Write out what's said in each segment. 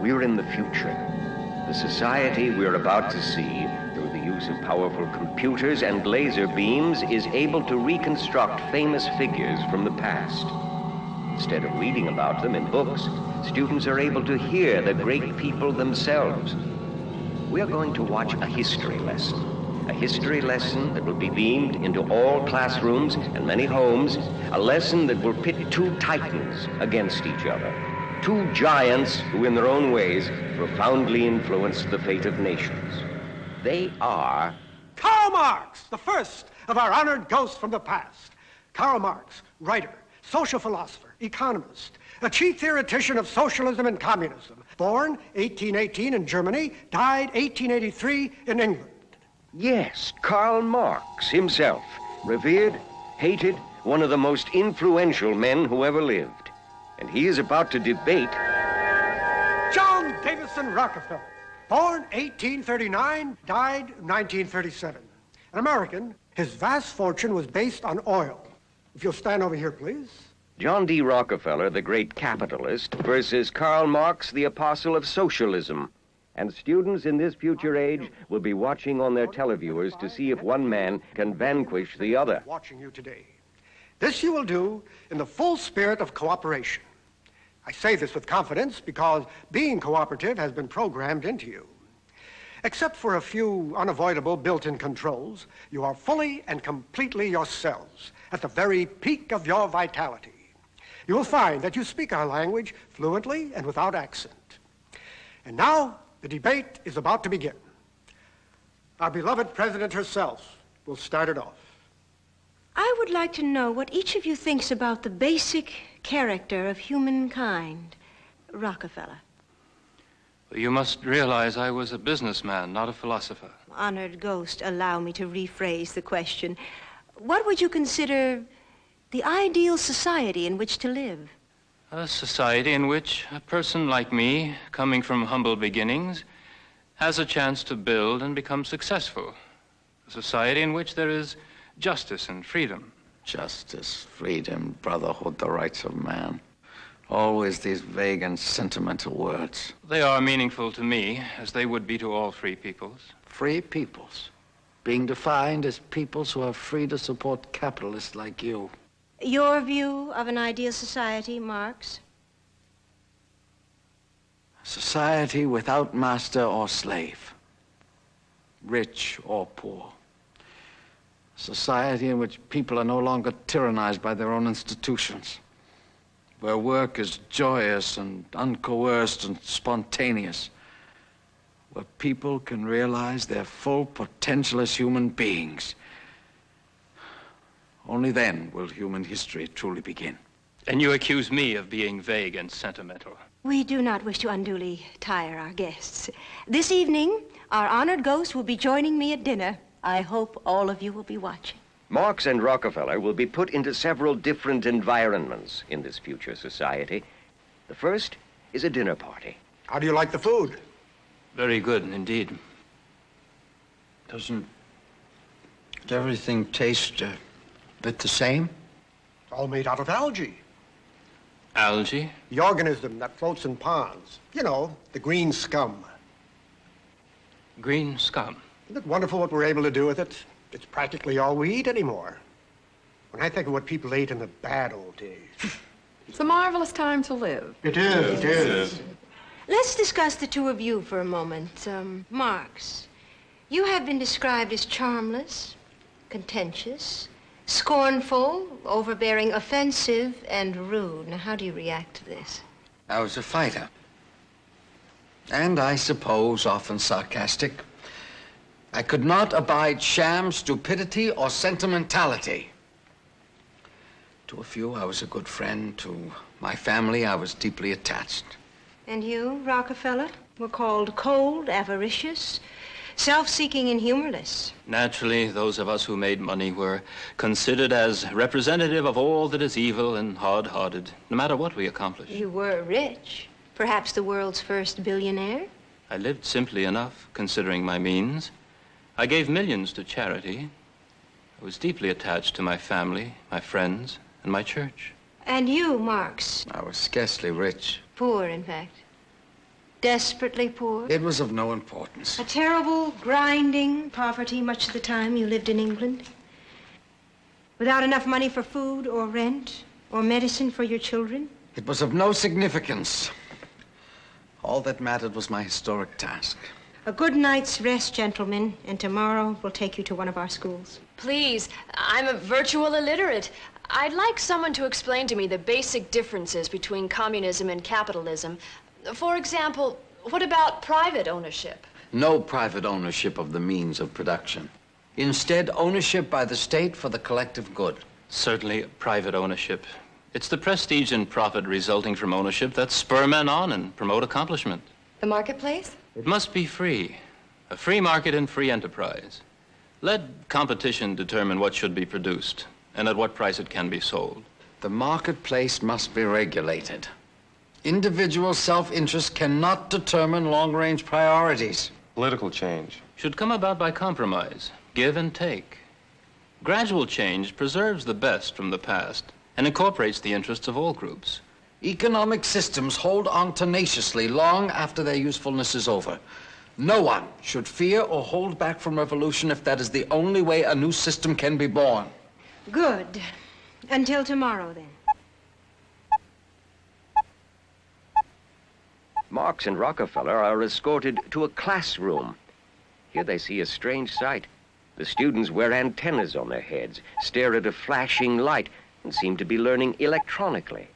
We're in the future. The society we're about to see, through the use of powerful computers and laser beams, is able to reconstruct famous figures from the past. Instead of reading about them in books, students are able to hear the great people themselves. We are going to watch a history lesson. A history lesson that will be beamed into all classrooms and many homes. A lesson that will pit two titans against each other. Two giants who, in their own ways, profoundly influenced the fate of nations. They are... Karl Marx, the first of our honored ghosts from the past. Karl Marx, writer, social philosopher, economist, a chief theoretician of socialism and communism. Born 1818 in Germany, died 1883 in England. Yes, Karl Marx himself, revered, hated, one of the most influential men who ever lived. And he is about to debate... John Davison Rockefeller, born 1839, died 1937. An American, his vast fortune was based on oil. If you'll stand over here, please. John D. Rockefeller, the great capitalist, versus Karl Marx, the apostle of socialism. And students in this future age will be watching on their televiewers to see if one man can vanquish the other. Watching you today. This you will do in the full spirit of cooperation. I say this with confidence because being cooperative has been programmed into you. Except for a few unavoidable built-in controls, you are fully and completely yourselves at the very peak of your vitality. You will find that you speak our language fluently and without accent. And now, the debate is about to begin. Our beloved president herself will start it off. I would like to know what each of you thinks about the basic character of humankind. Rockefeller. You must realize I was a businessman, not a philosopher. Honored ghost, allow me to rephrase the question. What would you consider the ideal society in which to live? A society in which a person like me, coming from humble beginnings, has a chance to build and become successful. A society in which there is justice and freedom. Justice, freedom, brotherhood, the rights of man. Always these vague and sentimental words. They are meaningful to me, as they would be to all free peoples. Free peoples, being defined as peoples who are free to support capitalists like you. Your view of an ideal society, Marx? A society without master or slave, rich or poor. A society in which people are no longer tyrannized by their own institutions, where work is joyous and uncoerced and spontaneous, where people can realize their full potential as human beings. Only then will human history truly begin. And you accuse me of being vague and sentimental. We do not wish to unduly tire our guests. This evening, our honored ghost will be joining me at dinner. I hope all of you will be watching. Marx and Rockefeller will be put into several different environments in this future society. The first is a dinner party. How do you like the food? Very good indeed. Doesn't everything taste a bit the same? It's all made out of algae. Algae? The organism that floats in ponds. You know, the green scum. Green scum. Isn't it wonderful what we're able to do with it? It's practically all we eat anymore. When I think of what people ate in the bad old days. It's a marvelous time to live. It is. Let's discuss the two of you for a moment. Marx, you have been described as charmless, contentious, scornful, overbearing, offensive, and rude. Now, how do you react to this? I was a fighter. And I suppose often sarcastic. I could not abide sham, stupidity, or sentimentality. To a few, I was a good friend. To my family, I was deeply attached. And you, Rockefeller, were called cold, avaricious, self-seeking, and humorless. Naturally, those of us who made money were considered as representative of all that is evil and hard-hearted, no matter what we accomplished. You were rich, perhaps the world's first billionaire. I lived simply enough, considering my means. I gave millions to charity. I was deeply attached to my family, my friends, and my church. And you, Marx? I was scarcely rich. Poor, in fact. Desperately poor? It was of no importance. A terrible, grinding poverty much of the time you lived in England? Without enough money for food or rent or medicine for your children? It was of no significance. All that mattered was my historic task. A good night's rest, gentlemen, and tomorrow we'll take you to one of our schools. Please, I'm a virtual illiterate. I'd like someone to explain to me the basic differences between communism and capitalism. For example, what about private ownership? No private ownership of the means of production. Instead, ownership by the state for the collective good. Certainly private ownership. It's the prestige and profit resulting from ownership that spur men on and promote accomplishment. The marketplace? It must be free. A free market and free enterprise. Let competition determine what should be produced and at what price it can be sold. The marketplace must be regulated. Individual self-interest cannot determine long-range priorities. Political change Should come about by compromise, give and take. Gradual change preserves the best from the past and incorporates the interests of all groups. Economic systems hold on tenaciously long after their usefulness is over. No one should fear or hold back from revolution if that is the only way a new system can be born. Good. Until tomorrow, then. Marx and Rockefeller are escorted to a classroom. Here they see a strange sight. The students wear antennas on their heads, stare at a flashing light, and seem to be learning electronically.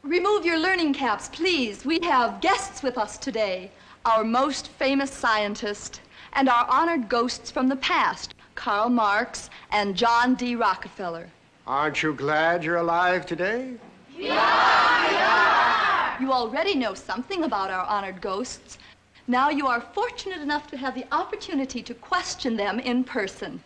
Remove your learning caps, please. We have guests with us today. Our most famous scientist and our honored ghosts from the past, Karl Marx and John D. Rockefeller. Aren't you glad you're alive today? You already know something about our honored ghosts. Now you are fortunate enough to have the opportunity to question them in person.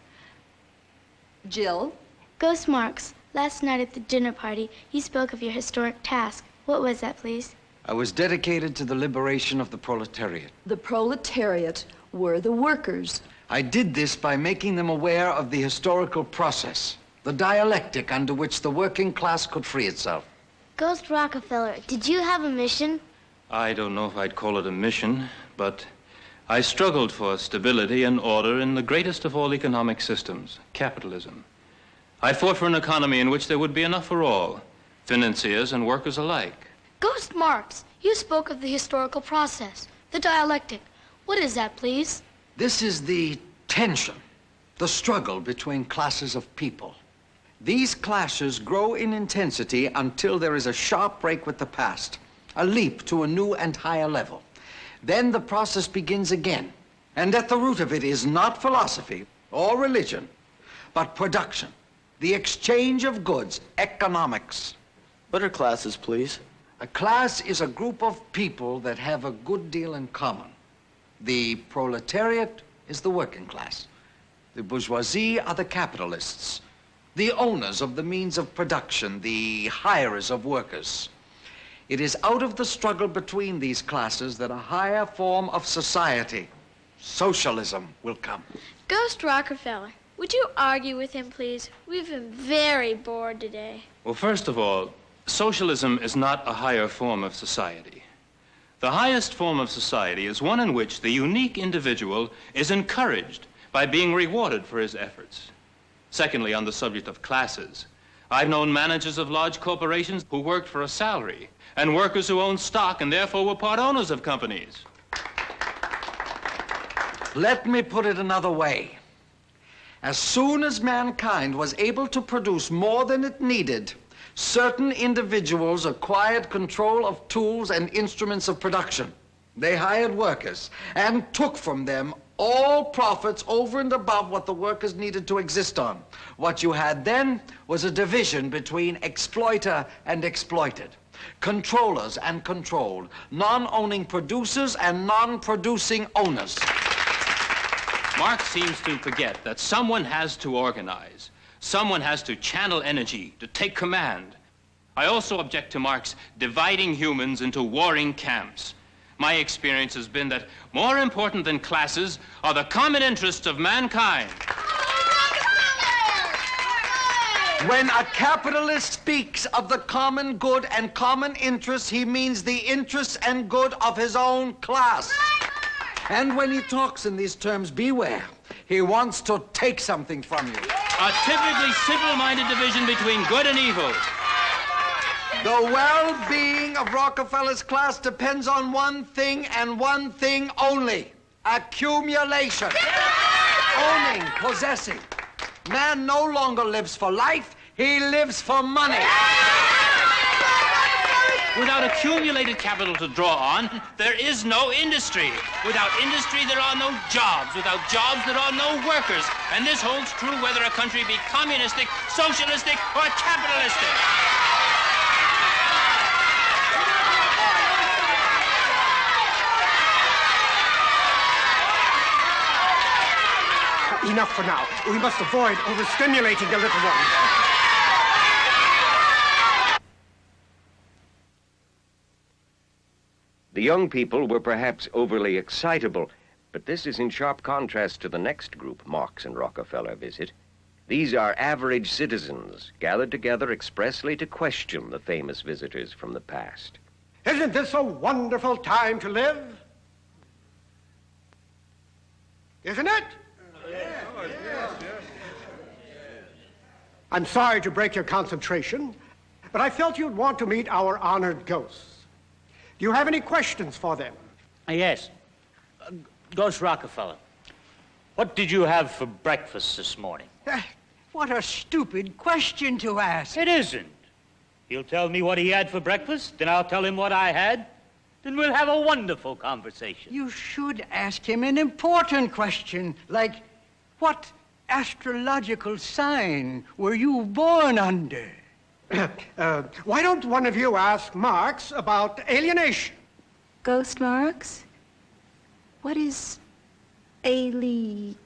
Jill? Ghost Marx, last night at the dinner party, you spoke of your historic task. What was that, please? I was dedicated to the liberation of the proletariat. The proletariat were the workers. I did this by making them aware of the historical process, the dialectic under which the working class could free itself. Ghost Rockefeller, did you have a mission? I don't know if I'd call it a mission, but I struggled for stability and order in the greatest of all economic systems, capitalism. I fought for an economy in which there would be enough for all, financiers and workers alike. Ghost Marx, you spoke of the historical process, the dialectic. What is that, please? This is the tension, the struggle between classes of people. These clashes grow in intensity until there is a sharp break with the past, a leap to a new and higher level. Then the process begins again, and at the root of it is not philosophy or religion, but production, the exchange of goods, economics. What are classes, please? A class is a group of people that have a good deal in common. The proletariat is the working class. The bourgeoisie are the capitalists, the owners of the means of production, the hirers of workers. It is out of the struggle between these classes that a higher form of society, socialism, will come. Ghost Rockefeller, would you argue with him, please? We've been very bored today. Well, first of all, socialism is not a higher form of society. The highest form of society is one in which the unique individual is encouraged by being rewarded for his efforts. Secondly, on the subject of classes, I've known managers of large corporations who worked for a salary and workers who owned stock and therefore were part owners of companies. Let me put it another way. As soon as mankind was able to produce more than it needed, certain individuals acquired control of tools and instruments of production. They hired workers and took from them all profits over and above what the workers needed to exist on. What you had then was a division between exploiter and exploited, controllers and controlled, non-owning producers and non-producing owners. Marx seems to forget that someone has to organize. Someone has to channel energy, to take command. I also object to Marx dividing humans into warring camps. My experience has been that more important than classes are the common interests of mankind. When a capitalist speaks of the common good and common interests, he means the interests and good of his own class. And when he talks in these terms, beware. He wants to take something from you. A typically simple-minded division between good and evil. The well-being of Rockefeller's class depends on one thing and one thing only: accumulation. Owning, possessing. Man no longer lives for life, he lives for money. Without accumulated capital to draw on, there is no industry. Without industry, there are no jobs. Without jobs, there are no workers. And this holds true whether a country be communistic, socialistic, or capitalistic. Enough for now. We must avoid overstimulating the little ones. The young people were perhaps overly excitable, but this is in sharp contrast to the next group Marx and Rockefeller visit. These are average citizens, gathered together expressly to question the famous visitors from the past. Isn't this a wonderful time to live? Isn't it? I'm sorry to break your concentration, but I felt you'd want to meet our honored ghosts. Do you have any questions for them? Yes. Ghost Rockefeller, what did you have for breakfast this morning? What a stupid question to ask. It isn't. He'll tell me what he had for breakfast, then I'll tell him what I had. Then we'll have a wonderful conversation. You should ask him an important question, like, what astrological sign were you born under? Why don't one of you ask Marx about alienation? Ghost Marx? What is alienation?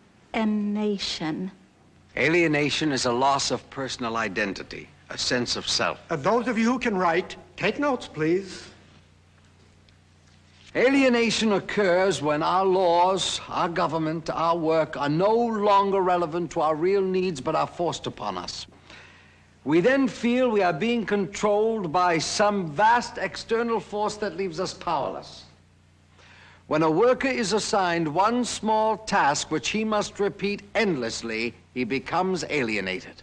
Alienation is a loss of personal identity, a sense of self. Those of you who can write, take notes, please. Alienation occurs when our laws, our government, our work are no longer relevant to our real needs but are forced upon us. We then feel we are being controlled by some vast external force that leaves us powerless. When a worker is assigned one small task which he must repeat endlessly, he becomes alienated.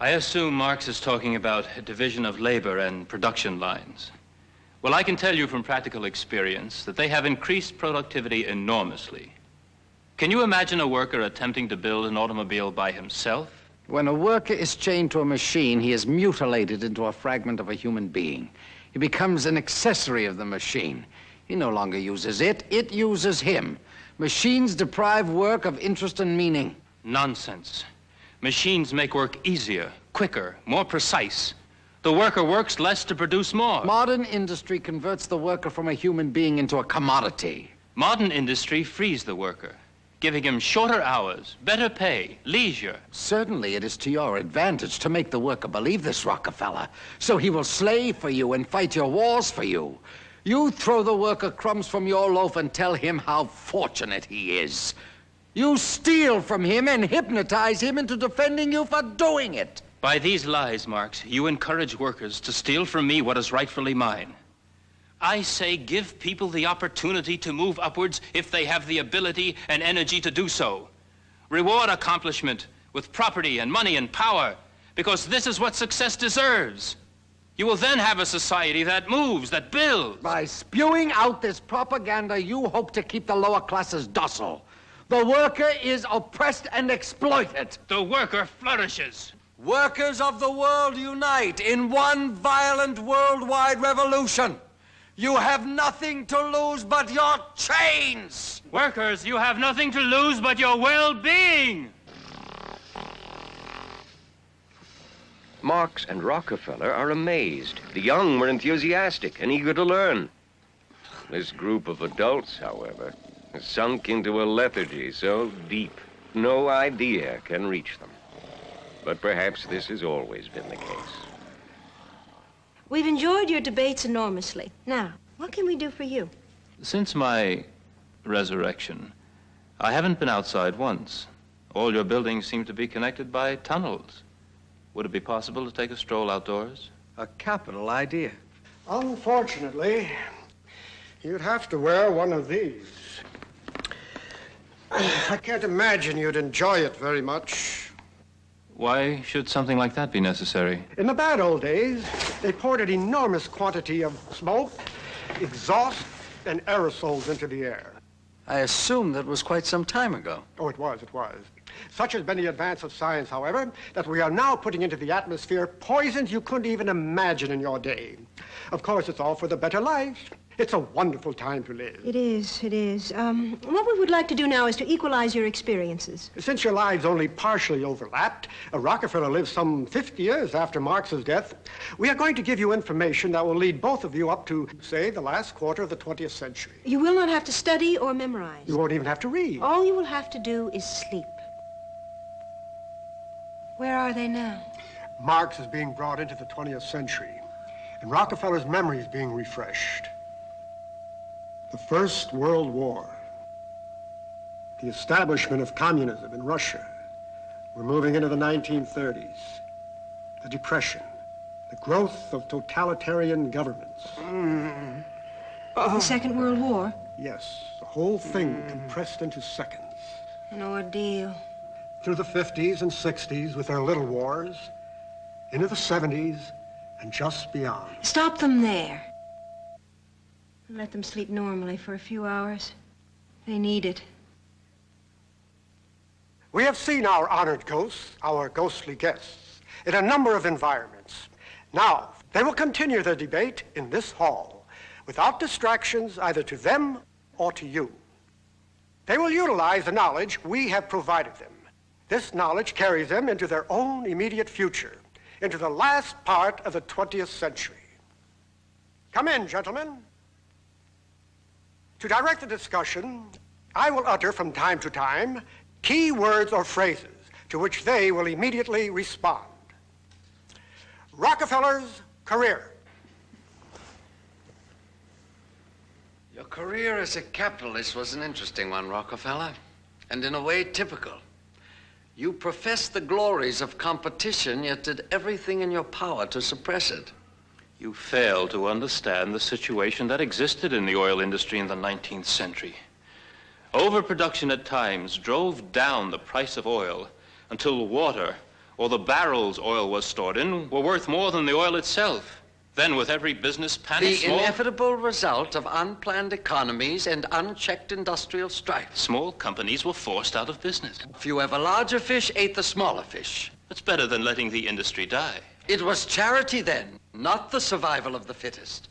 I assume Marx is talking about a division of labor and production lines. Well, I can tell you from practical experience that they have increased productivity enormously. Can you imagine a worker attempting to build an automobile by himself? When a worker is chained to a machine, he is mutilated into a fragment of a human being. He becomes an accessory of the machine. He no longer uses it, it uses him. Machines deprive work of interest and meaning. Nonsense. Machines make work easier, quicker, more precise. The worker works less to produce more. Modern industry converts the worker from a human being into a commodity. Modern industry frees the worker, giving him shorter hours, better pay, leisure. Certainly it is to your advantage to make the worker believe this, Rockefeller, so he will slave for you and fight your wars for you. You throw the worker crumbs from your loaf and tell him how fortunate he is. You steal from him and hypnotize him into defending you for doing it. By these lies, Marx, you encourage workers to steal from me what is rightfully mine. I say give people the opportunity to move upwards if they have the ability and energy to do so. Reward accomplishment with property and money and power, because this is what success deserves. You will then have a society that moves, that builds. By spewing out this propaganda, you hope to keep the lower classes docile. The worker is oppressed and exploited. The worker flourishes. Workers of the world unite in one violent worldwide revolution. You have nothing to lose but your chains. Workers, you have nothing to lose but your well-being. Marx and Rockefeller are amazed. The young were enthusiastic and eager to learn. This group of adults, however, has sunk into a lethargy so deep, no idea can reach them. But perhaps this has always been the case. We've enjoyed your debates enormously. Now, what can we do for you? Since my resurrection, I haven't been outside once. All your buildings seem to be connected by tunnels. Would it be possible to take a stroll outdoors? A capital idea. Unfortunately, you'd have to wear one of these. I can't imagine you'd enjoy it very much. Why should something like that be necessary? In the bad old days, they poured an enormous quantity of smoke, exhaust, and aerosols into the air. I assume that was quite some time ago. Oh, it was. Such has been the advance of science, however, that we are now putting into the atmosphere poisons you couldn't even imagine in your day. Of course, it's all for the better life. It's a wonderful time to live. It is. What we would like to do now is to equalize your experiences. Since your lives only partially overlapped, Rockefeller lived some 50 years after Marx's death, we are going to give you information that will lead both of you up to, say, the last quarter of the 20th century. You will not have to study or memorize. You won't even have to read. All you will have to do is sleep. Where are they now? Marx is being brought into the 20th century, and Rockefeller's memory is being refreshed. The First World War, the establishment of communism in Russia. We're moving into the 1930s. The Depression, the growth of totalitarian governments. The Second World War? Yes, the whole thing compressed into seconds. An ordeal. Through the 50s and 60s with their little wars, into the 70s, and just beyond. Stop them there. And let them sleep normally for a few hours. They need it. We have seen our honored ghosts, our ghostly guests, in a number of environments. Now, they will continue their debate in this hall, without distractions either to them or to you. They will utilize the knowledge we have provided them. This knowledge carries them into their own immediate future, into the last part of the 20th century. Come in, gentlemen. To direct the discussion, I will utter from time to time key words or phrases to which they will immediately respond. Rockefeller's career. Your career as a capitalist was an interesting one, Rockefeller, and in a way typical. You professed the glories of competition, yet did everything in your power to suppress it. You fail to understand the situation that existed in the oil industry in the 19th century. Overproduction at times drove down the price of oil until water, or the barrels oil was stored in, were worth more than the oil itself. Then, with every business panic, The inevitable result of unplanned economies and unchecked industrial strife. small companies were forced out of business. A few ever larger fish ate the smaller fish. It's better than letting the industry die. It was charity then, not the survival of the fittest.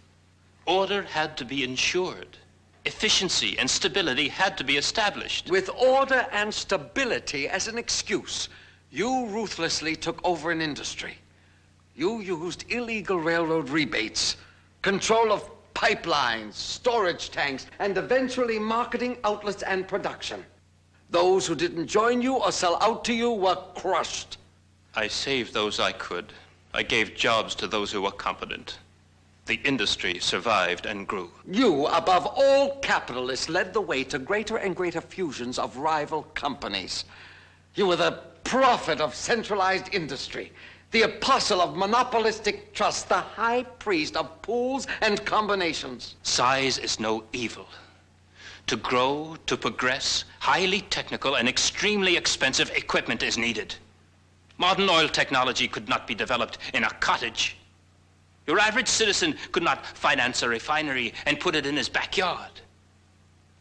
Order had to be ensured. Efficiency and stability had to be established. With order and stability as an excuse, you ruthlessly took over an industry. You used illegal railroad rebates, control of pipelines, storage tanks, and eventually marketing outlets and production. Those who didn't join you or sell out to you were crushed. I saved those I could. I gave jobs to those who were competent. The industry survived and grew. You, above all capitalists, led the way to greater and greater fusions of rival companies. You were the prophet of centralized industry, the apostle of monopolistic trust, the high priest of pools and combinations. Size is no evil. To grow, to progress, highly technical and extremely expensive equipment is needed. Modern oil technology could not be developed in a cottage. Your average citizen could not finance a refinery and put it in his backyard.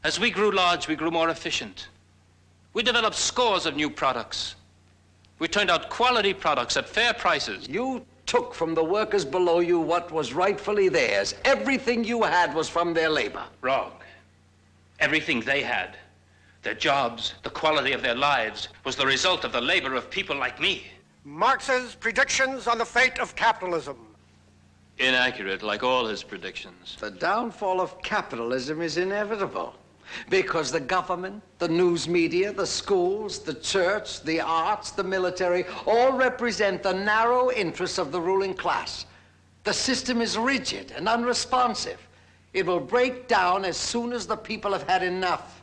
As we grew large, we grew more efficient. We developed scores of new products. We turned out quality products at fair prices. You took from the workers below you what was rightfully theirs. Everything you had was from their labor. Wrong. Everything they had, their jobs, the quality of their lives, was the result of the labor of people like me. Marx's predictions on the fate of capitalism. Inaccurate, like all his predictions. The downfall of capitalism is inevitable because the government, the news media, the schools, the church, the arts, the military all represent the narrow interests of the ruling class. The system is rigid and unresponsive. It will break down as soon as the people have had enough.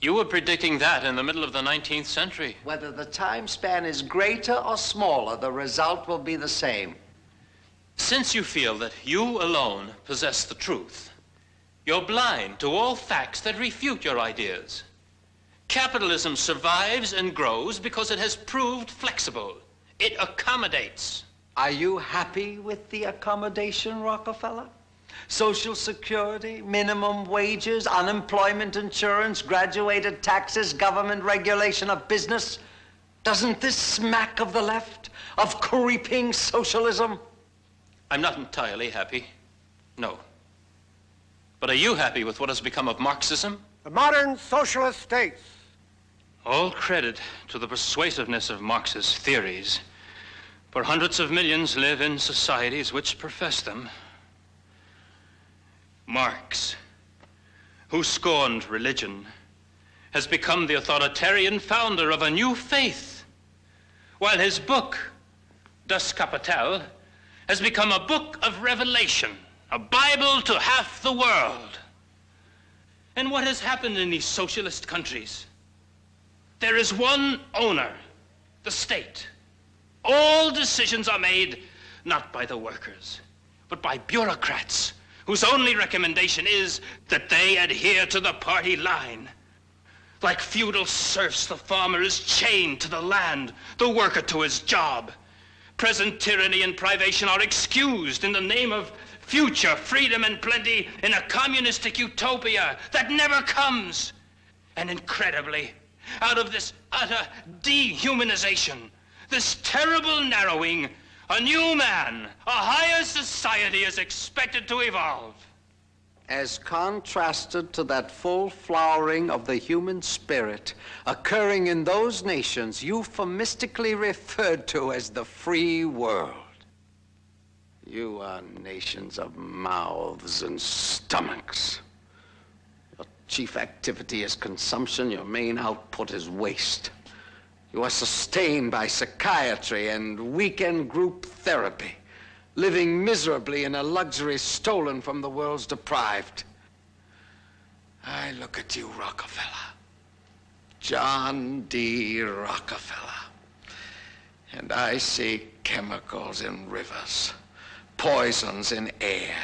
You were predicting that in the middle of the 19th century. Whether the time span is greater or smaller, the result will be the same. Since you feel that you alone possess the truth, you're blind to all facts that refute your ideas. Capitalism survives and grows because it has proved flexible. It accommodates. Are you happy with the accommodation, Rockefeller? Social security, minimum wages, unemployment insurance, graduated taxes, government regulation of business. Doesn't this smack of the left, of creeping socialism? I'm not entirely happy, no. But are you happy with what has become of Marxism? The modern socialist states. All credit to the persuasiveness of Marx's theories, for hundreds of millions live in societies which profess them. Marx, who scorned religion, has become the authoritarian founder of a new faith, while his book, Das Kapital, has become a book of revelation, a Bible to half the world. And what has happened in these socialist countries? There is one owner, the state. All decisions are made not by the workers, but by bureaucrats whose only recommendation is that they adhere to the party line. Like feudal serfs, the farmer is chained to the land, the worker to his job. Present tyranny and privation are excused in the name of future freedom and plenty in a communistic utopia that never comes. And incredibly, out of this utter dehumanization, this terrible narrowing, a new man, a higher society is expected to evolve. As contrasted to that full flowering of the human spirit occurring in those nations euphemistically referred to as the free world. You are nations of mouths and stomachs. Your chief activity is consumption, your main output is waste. You are sustained by psychiatry and weekend group therapy, living miserably in a luxury stolen from the world's deprived. I look at you, Rockefeller, John D. Rockefeller, and I see chemicals in rivers, poisons in air,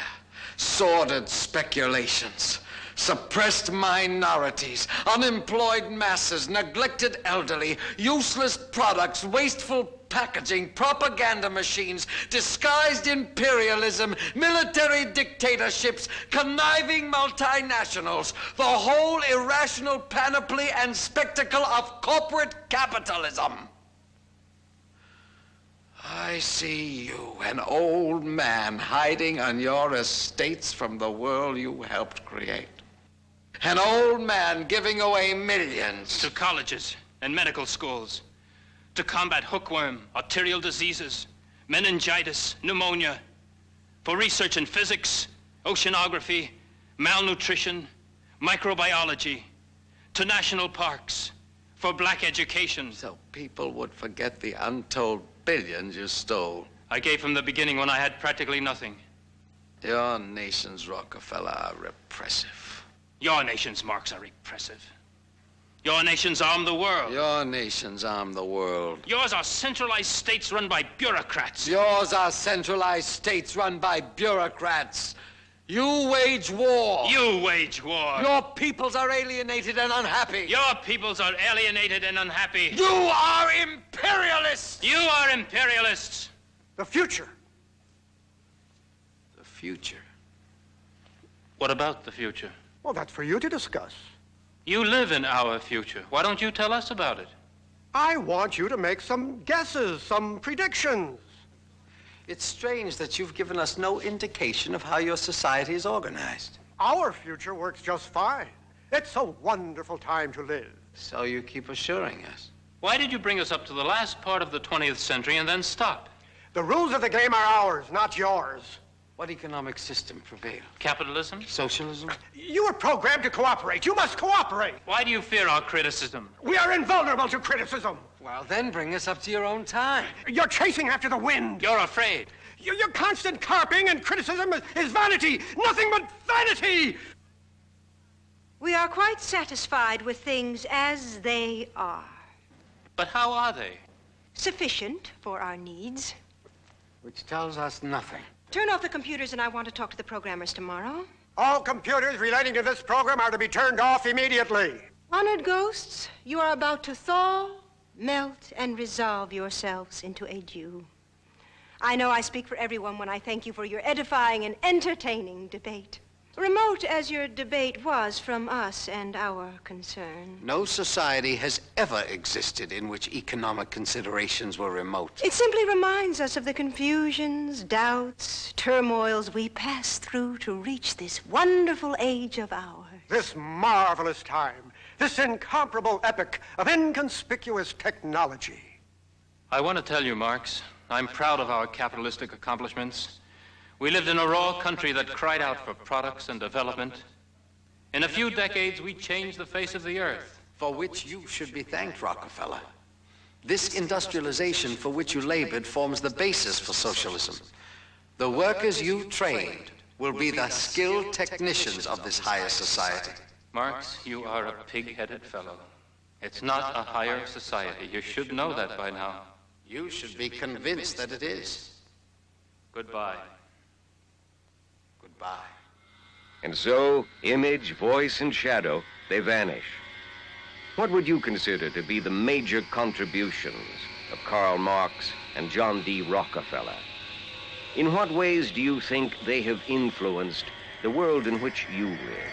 sordid speculations, suppressed minorities, unemployed masses, neglected elderly, useless products, wasteful packaging, propaganda machines, disguised imperialism, military dictatorships, conniving multinationals, the whole irrational panoply and spectacle of corporate capitalism. I see you, an old man hiding on your estates from the world you helped create. An old man giving away millions to colleges and medical schools to combat hookworm, arterial diseases, meningitis, pneumonia, for research in physics, oceanography, malnutrition, microbiology, to national parks, for black education. So people would forget the untold billions you stole. I gave from the beginning when I had practically nothing. Your nations, Rockefeller, are repressive. Your nations, Marx, are repressive. Your nations arm the world. Your nations arm the world. Yours are centralized states run by bureaucrats. Yours are centralized states run by bureaucrats. You wage war. You wage war. Your peoples are alienated and unhappy. Your peoples are alienated and unhappy. You are imperialists. You are imperialists. The future. The future. What about the future? Well, that's for you to discuss. You live in our future. Why don't you tell us about it? I want you to make some guesses, some predictions. It's strange that you've given us no indication of how your society is organized. Our future works just fine. It's a wonderful time to live. So you keep assuring us. Why did you bring us up to the last part of the 20th century and then stop? The rules of the game are ours, not yours. What economic system prevails? Capitalism? Socialism? You were programmed to cooperate. You must cooperate. Why do you fear our criticism? We are invulnerable to criticism. Well, then bring us up to your own time. You're chasing after the wind. You're afraid. Your constant carping and criticism is vanity. Nothing but vanity. We are quite satisfied with things as they are. But how are they? Sufficient for our needs. Which tells us nothing. Turn off the computers and I want to talk to the programmers tomorrow. All computers relating to this program are to be turned off immediately. Honored ghosts, you are about to thaw, melt, and resolve yourselves into a dew. I know I speak for everyone when I thank you for your edifying and entertaining debate. Remote as your debate was from us and our concern. No society has ever existed in which economic considerations were remote. It simply reminds us of the confusions, doubts, turmoils we passed through to reach this wonderful age of ours. This marvelous time, this incomparable epoch of inconspicuous technology. I want to tell you, Marx, I'm proud of our capitalistic accomplishments. We lived in a raw country that cried out for products and development. In a few decades, we changed the face of the earth. For which you should be thanked, Rockefeller. This industrialization for which you labored forms the basis for socialism. The workers you trained will be the skilled technicians of this higher society. Marx, you are a pig-headed fellow. It's not a higher society. You should know that by now. You should be convinced that it is. Goodbye. Goodbye. And so, image, voice, and shadow, they vanish. What would you consider to be the major contributions of Karl Marx and John D. Rockefeller? In what ways do you think they have influenced the world in which you live?